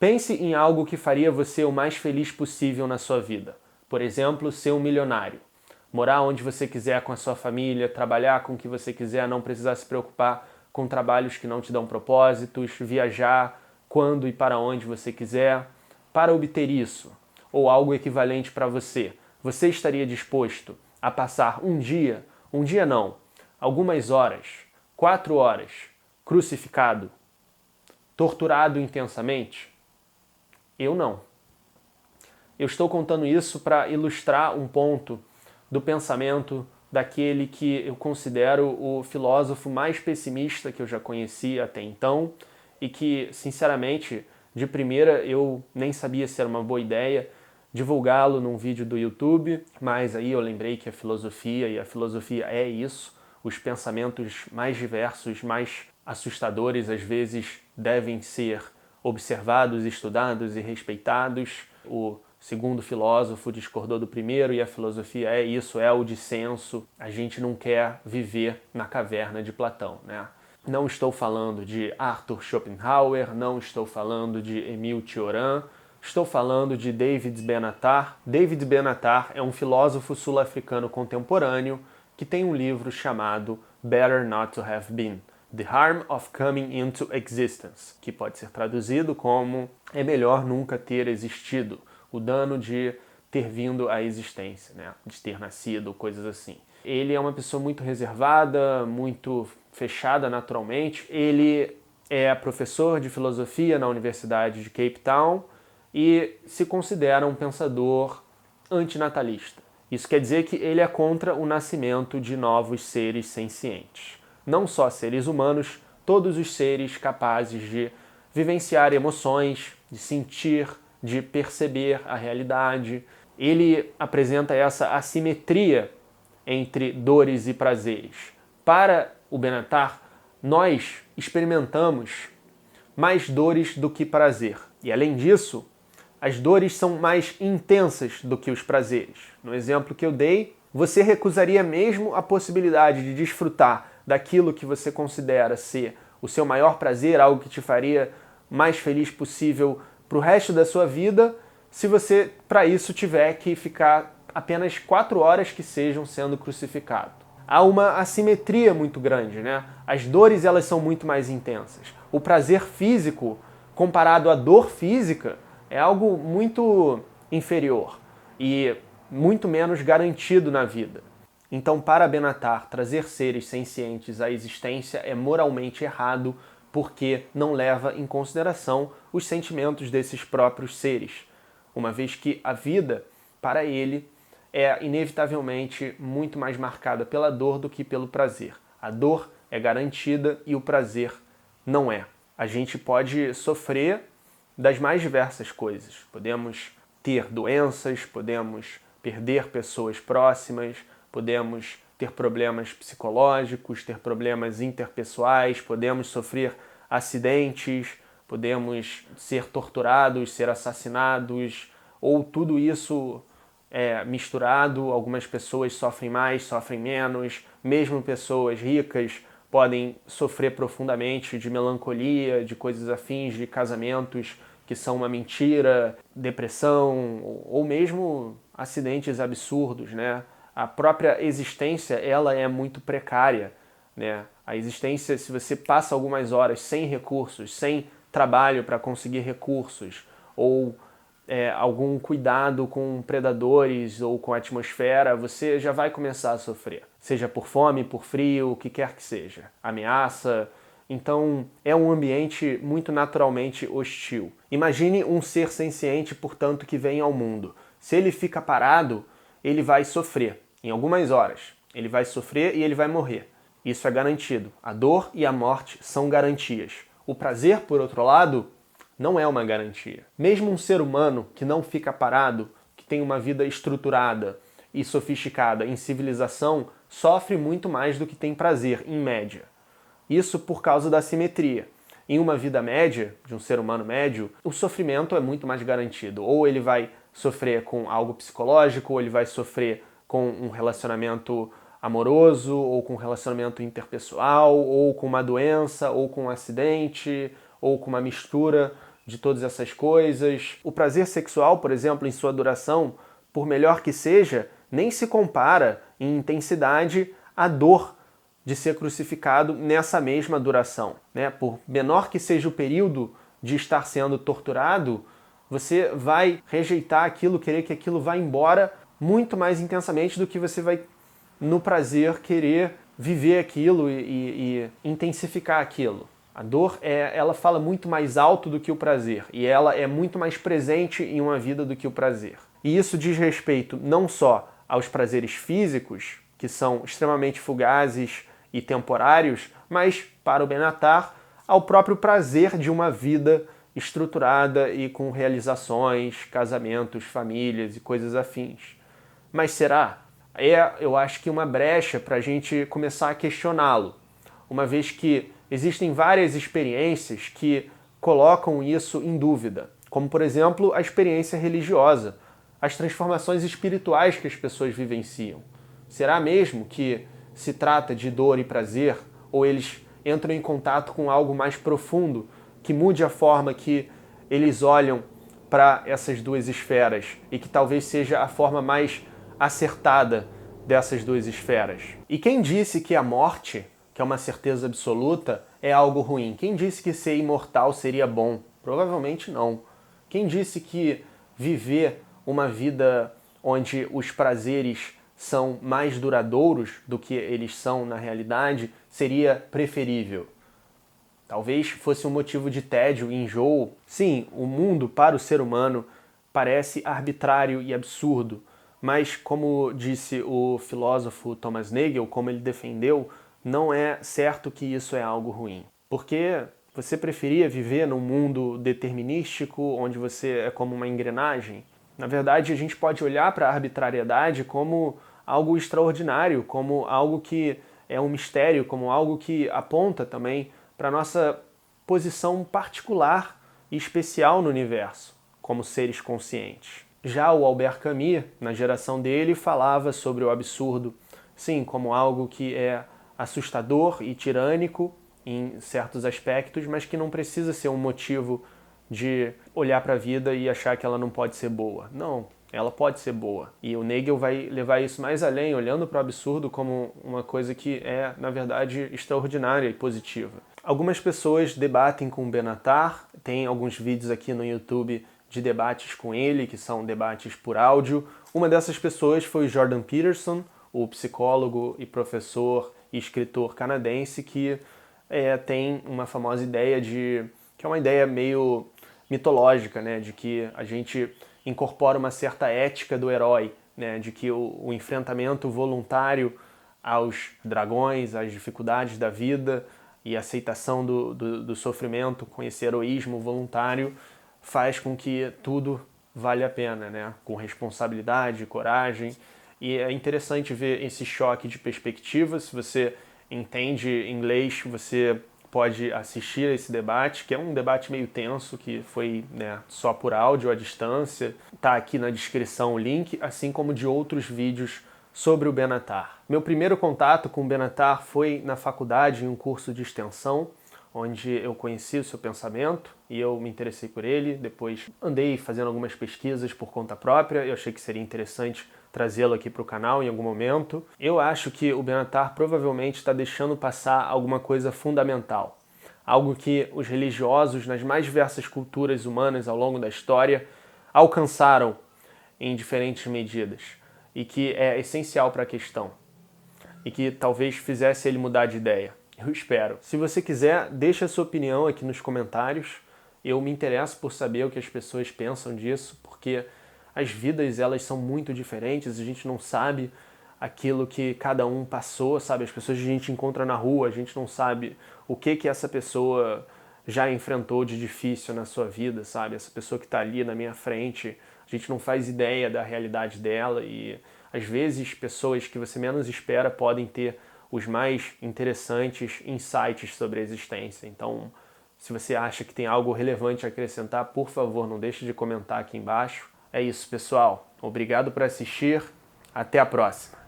Pense em algo que faria você o mais feliz possível na sua vida. Por exemplo, ser um milionário. Morar onde você quiser com a sua família, trabalhar com o que você quiser, não precisar se preocupar com trabalhos que não te dão propósitos, viajar quando e para onde você quiser. Para obter isso, ou algo equivalente para você, você estaria disposto a passar um dia não, algumas horas, 4 horas, crucificado, torturado intensamente? Eu não. Eu estou contando isso para ilustrar um ponto do pensamento daquele que eu considero o filósofo mais pessimista que eu já conheci até então e que, sinceramente, de primeira eu nem sabia se era uma boa ideia divulgá-lo num vídeo do YouTube, mas aí eu lembrei que a filosofia é isso, os pensamentos mais diversos, mais assustadores, às vezes devem ser observados, estudados e respeitados. O segundo filósofo discordou do primeiro e a filosofia é isso, é o dissenso. A gente não quer viver na caverna de Platão, né? Não estou falando de Arthur Schopenhauer, não estou falando de Émile Cioran, estou falando de David Benatar. David Benatar é um filósofo sul-africano contemporâneo que tem um livro chamado Better Not to Have Been: The Harm of Coming into Existence, que pode ser traduzido como É melhor nunca ter existido, o dano de ter vindo à existência, né? De ter nascido, coisas assim. Ele é uma pessoa muito reservada, muito fechada naturalmente. Ele é professor de filosofia na Universidade de Cape Town e se considera um pensador antinatalista. Isso quer dizer que ele é contra o nascimento de novos seres sencientes. Não só seres humanos, todos os seres capazes de vivenciar emoções, de sentir, de perceber a realidade. Ele apresenta essa assimetria entre dores e prazeres. Para o Benatar, nós experimentamos mais dores do que prazer. E além disso, as dores são mais intensas do que os prazeres. No exemplo que eu dei, você recusaria mesmo a possibilidade de desfrutar daquilo que você considera ser o seu maior prazer, algo que te faria mais feliz possível para o resto da sua vida, se você, para isso, tiver que ficar apenas 4 horas que sejam sendo crucificado. Há uma assimetria muito grande, né? As dores, elas são muito mais intensas. O prazer físico, comparado à dor física, é algo muito inferior e muito menos garantido na vida. Então, para Benatar, trazer seres sencientes à existência é moralmente errado porque não leva em consideração os sentimentos desses próprios seres, uma vez que a vida, para ele, é inevitavelmente muito mais marcada pela dor do que pelo prazer. A dor é garantida e o prazer não é. A gente pode sofrer das mais diversas coisas. Podemos ter doenças, podemos perder pessoas próximas, podemos ter problemas psicológicos, ter problemas interpessoais, podemos sofrer acidentes, podemos ser torturados, ser assassinados, ou tudo isso misturado. Algumas pessoas sofrem mais, sofrem menos, mesmo pessoas ricas podem sofrer profundamente de melancolia, de coisas afins, de casamentos que são uma mentira, depressão, ou mesmo acidentes absurdos, né? A própria existência, ela é muito precária, né? A existência, se você passa algumas horas sem recursos, sem trabalho para conseguir recursos, ou algum cuidado com predadores ou com a atmosfera, você já vai começar a sofrer. Seja por fome, por frio, o que quer que seja. Ameaça. Então, é um ambiente muito naturalmente hostil. Imagine um ser senciente, portanto, que vem ao mundo. Se ele fica parado, ele vai sofrer. Em algumas horas. Ele vai sofrer e ele vai morrer. Isso é garantido. A dor e a morte são garantias. O prazer, por outro lado, não é uma garantia. Mesmo um ser humano que não fica parado, que tem uma vida estruturada e sofisticada em civilização, sofre muito mais do que tem prazer, em média. Isso por causa da assimetria. Em uma vida média, de um ser humano médio, o sofrimento é muito mais garantido. Ou ele vai sofrer com algo psicológico, ou ele vai sofrer com um relacionamento amoroso, ou com um relacionamento interpessoal, ou com uma doença, ou com um acidente, ou com uma mistura de todas essas coisas. O prazer sexual, por exemplo, em sua duração, por melhor que seja, nem se compara em intensidade à dor de ser crucificado nessa mesma duração, né? Por menor que seja o período de estar sendo torturado, você vai rejeitar aquilo, querer que aquilo vá embora muito mais intensamente do que você vai, no prazer, querer viver aquilo e intensificar aquilo. A dor, ela fala muito mais alto do que o prazer, e ela é muito mais presente em uma vida do que o prazer. E isso diz respeito não só aos prazeres físicos, que são extremamente fugazes e temporários, mas, para o Benatar, ao próprio prazer de uma vida estruturada e com realizações, casamentos, famílias e coisas afins. Mas será? Eu acho que uma brecha para a gente começar a questioná-lo, uma vez que existem várias experiências que colocam isso em dúvida, como, por exemplo, a experiência religiosa, as transformações espirituais que as pessoas vivenciam. Será mesmo que se trata de dor e prazer, ou eles entram em contato com algo mais profundo, que mude a forma que eles olham para essas duas esferas e que talvez seja a forma mais acertada dessas duas esferas? E quem disse que a morte, que é uma certeza absoluta, é algo ruim? Quem disse que ser imortal seria bom? Provavelmente não. Quem disse que viver uma vida onde os prazeres são mais duradouros do que eles são na realidade seria preferível? Talvez fosse um motivo de tédio e enjoo. Sim, o mundo para o ser humano parece arbitrário e absurdo, mas como disse o filósofo Thomas Nagel, como ele defendeu, não é certo que isso é algo ruim. Porque você preferia viver num mundo determinístico, onde você é como uma engrenagem? Na verdade, a gente pode olhar para a arbitrariedade como algo extraordinário, como algo que é um mistério, como algo que aponta também para a nossa posição particular e especial no universo, como seres conscientes. Já o Albert Camus, na geração dele, falava sobre o absurdo, sim, como algo que é assustador e tirânico em certos aspectos, mas que não precisa ser um motivo de olhar para a vida e achar que ela não pode ser boa. Não, ela pode ser boa. E o Nagel vai levar isso mais além, olhando para o absurdo como uma coisa que é, na verdade, extraordinária e positiva. Algumas pessoas debatem com o Benatar, tem alguns vídeos aqui no YouTube de debates com ele, que são debates por áudio. Uma dessas pessoas foi o Jordan Peterson, o psicólogo e professor e escritor canadense, que tem uma famosa ideia que é uma ideia meio mitológica, né, de que a gente incorpora uma certa ética do herói, né, de que o enfrentamento voluntário aos dragões, às dificuldades da vida e a aceitação do sofrimento com esse heroísmo voluntário faz com que tudo vale a pena, né, com responsabilidade, coragem. E é interessante ver esse choque de perspectiva. Se você entende inglês, você pode assistir a esse debate, que é um debate meio tenso, que foi, né, só por áudio à distância. Está aqui na descrição o link, assim como de outros vídeos sobre o Benatar. Meu primeiro contato com o Benatar foi na faculdade, em um curso de extensão, onde eu conheci o seu pensamento e eu me interessei por ele. Depois andei fazendo algumas pesquisas por conta própria, eu achei que seria interessante trazê-lo aqui para o canal em algum momento. Eu acho que o Benatar provavelmente está deixando passar alguma coisa fundamental, algo que os religiosos nas mais diversas culturas humanas ao longo da história alcançaram em diferentes medidas e que é essencial para a questão e que talvez fizesse ele mudar de ideia. Eu espero. Se você quiser, deixa a sua opinião aqui nos comentários. Eu me interesso por saber o que as pessoas pensam disso, porque as vidas, elas são muito diferentes, a gente não sabe aquilo que cada um passou, sabe? As pessoas que a gente encontra na rua, a gente não sabe o que essa pessoa já enfrentou de difícil na sua vida, sabe? Essa pessoa que está ali na minha frente, a gente não faz ideia da realidade dela e às vezes pessoas que você menos espera podem ter os mais interessantes insights sobre a existência. Então, se você acha que tem algo relevante a acrescentar, por favor, não deixe de comentar aqui embaixo. É isso, pessoal. Obrigado por assistir. Até a próxima.